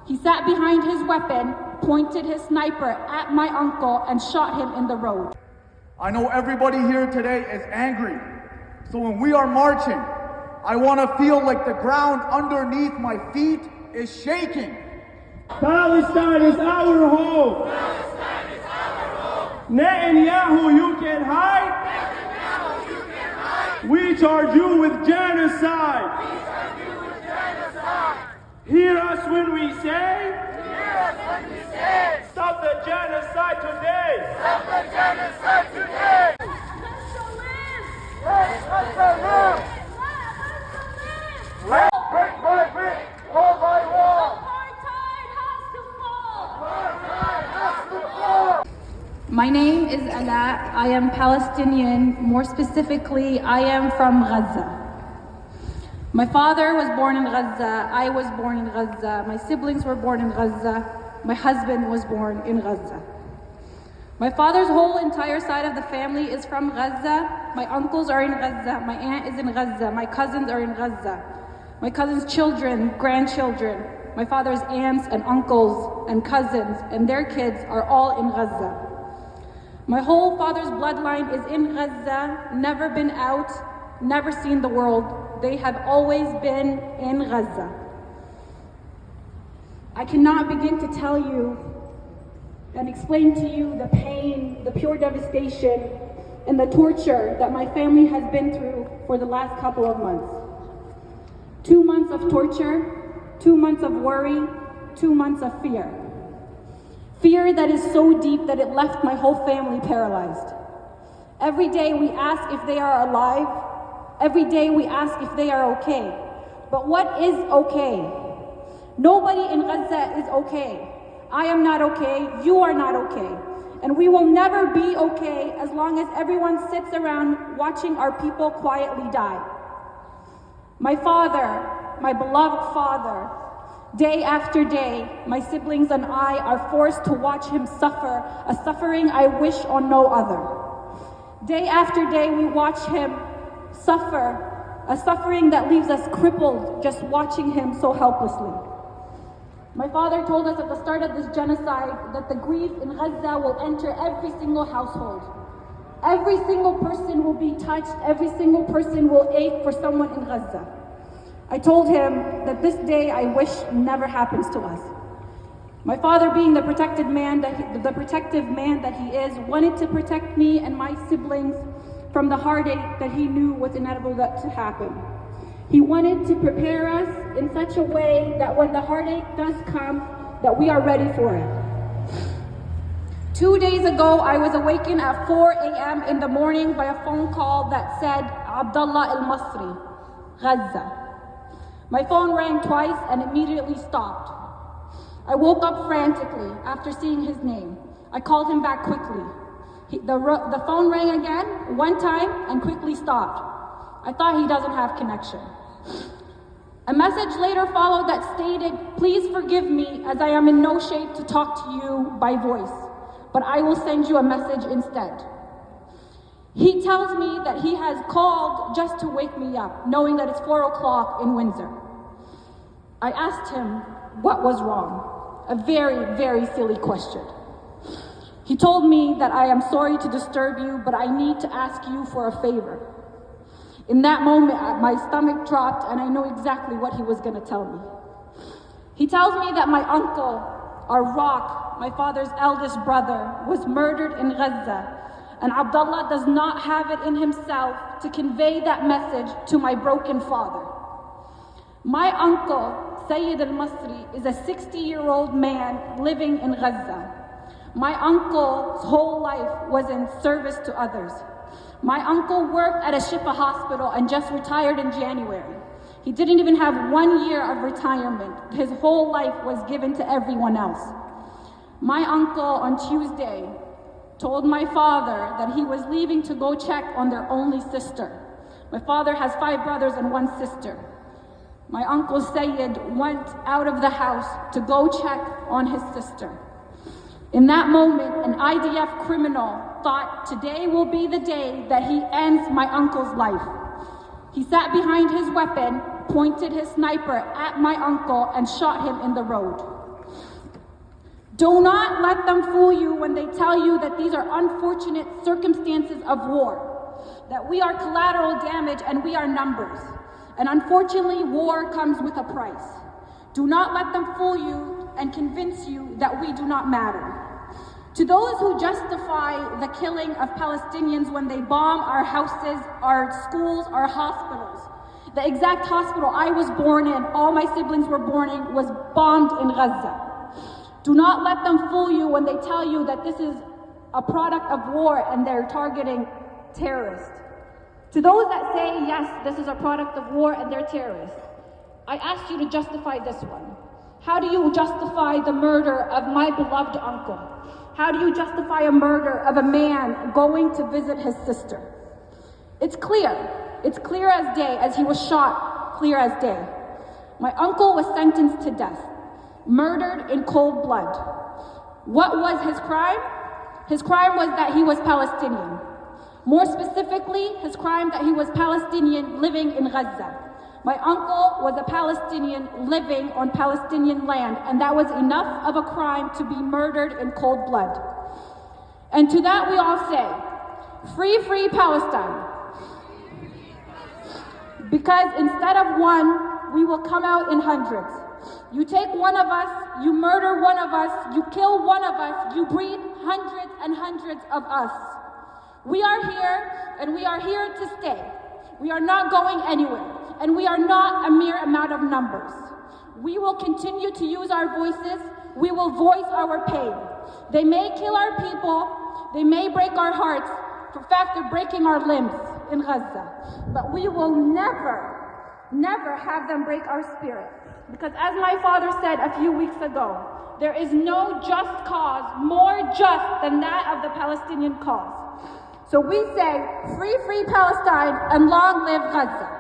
He sat behind his weapon, pointed his sniper at my uncle, and shot him in the road. I know everybody here today is angry. So when we are marching, I want to feel like the ground underneath my feet is shaking. Palestine is our home. Palestine is our home. Netanyahu, you can hide. Netanyahu, you can hide. We charge you with genocide. We charge you with genocide. Hear us when we say, Hear us when we say, stop the genocide today. stop the genocide today. Let Gaza live. Let brick by brick, wall by wall. Apartheid has to fall. Apartheid has to fall. My name is Ala. I am Palestinian. More specifically, I am from Gaza. My father was born in Gaza. I was born in Gaza. My siblings were born in Gaza. My husband was born in Gaza. My father's whole entire side of the family is from Gaza. My uncles are in Gaza. My aunt is in Gaza. My cousins are in Gaza. My cousins' children, grandchildren, my father's aunts and uncles and cousins and their kids are all in Gaza. My whole father's bloodline is in Gaza, never been out, never seen the world. They have always been in Gaza. I cannot begin to tell you and explain to you the pain, the pure devastation, and the torture that my family has been through for the last couple of months. 2 months of torture, 2 months of worry, 2 months of fear. Fear that is so deep that it left my whole family paralyzed. Every day we ask if they are alive. Every day we ask if they are okay. But what is okay? Nobody in Gaza is okay. I am not okay, you are not okay. And we will never be okay as long as everyone sits around watching our people quietly die. My father, my beloved father, day after day, my siblings and I are forced to watch him suffer, a suffering I wish on no other. Day after day, we watch him suffer, a suffering that leaves us crippled just watching him so helplessly. My father told us at the start of this genocide that the grief in Gaza will enter every single household. Every single person will be touched, every single person will ache for someone in Gaza. I told him that this day I wish never happens to us. My father, being the protective man that he is, wanted to protect me and my siblings from the heartache that he knew was inevitable to happen. He wanted to prepare us in such a way that when the heartache does come, that we are ready for it. 2 days ago, I was awakened at 4 a.m. in the morning by a phone call that said, Abdullah al-Masri, Gaza. My phone rang twice and immediately stopped. I woke up frantically after seeing his name. I called him back quickly. The phone rang again, one time, and quickly stopped. I thought he doesn't have connection. A message later followed that stated, please forgive me as I am in no shape to talk to you by voice, but I will send you a message instead. He tells me that he has called just to wake me up, knowing that it's 4 o'clock in Windsor. I asked him what was wrong, a very, very silly question. He told me that I am sorry to disturb you, but I need to ask you for a favor. In that moment, my stomach dropped and I knew exactly what he was going to tell me. He tells me that my uncle, our rock, my father's eldest brother, was murdered in Gaza, and Abdullah does not have it in himself to convey that message to my broken father. My uncle, Sayyid al-Masri, is a 60-year-old man living in Gaza. My uncle's whole life was in service to others. My uncle worked at a Shifa hospital and just retired in January. He didn't even have 1 year of retirement. His whole life was given to everyone else. My uncle on Tuesday told my father that he was leaving to go check on their only sister. My father has 5 brothers and 1 sister. My uncle Sayyid went out of the house to go check on his sister. In that moment, an IDF criminal thought today will be the day that he ends my uncle's life. He sat behind his weapon, pointed his sniper at my uncle, and shot him in the road. Do not let them fool you when they tell you that these are unfortunate circumstances of war, that we are collateral damage and we are numbers. And unfortunately, war comes with a price. Do not let them fool you and convince you that we do not matter. To those who justify the killing of Palestinians when they bomb our houses, our schools, our hospitals, the exact hospital I was born in, all my siblings were born in, was bombed in Gaza. Do not let them fool you when they tell you that this is a product of war and they're targeting terrorists. To those that say, yes, this is a product of war and they're terrorists, I ask you to justify this one. How do you justify the murder of my beloved uncle? How do you justify a murder of a man going to visit his sister? It's clear as day, as he was shot, clear as day. My uncle was sentenced to death, murdered in cold blood. What was his crime? His crime was that he was Palestinian. More specifically, his crime that he was Palestinian living in Gaza. My uncle was a Palestinian living on Palestinian land, and that was enough of a crime to be murdered in cold blood. And to that we all say, free, free Palestine. Because instead of one, we will come out in hundreds. You take one of us, you murder one of us, you kill one of us, you breed hundreds and hundreds of us. We are here, and we are here to stay. We are not going anywhere, and we are not a mere amount of numbers. We will continue to use our voices. We will voice our pain. They may kill our people, they may break our hearts. For fact, they're breaking our limbs in Gaza. But we will never have them break our spirit. Because as my father said a few weeks ago, there is no just cause more just than that of the Palestinian cause. So we say, free, free Palestine, and long live Gaza.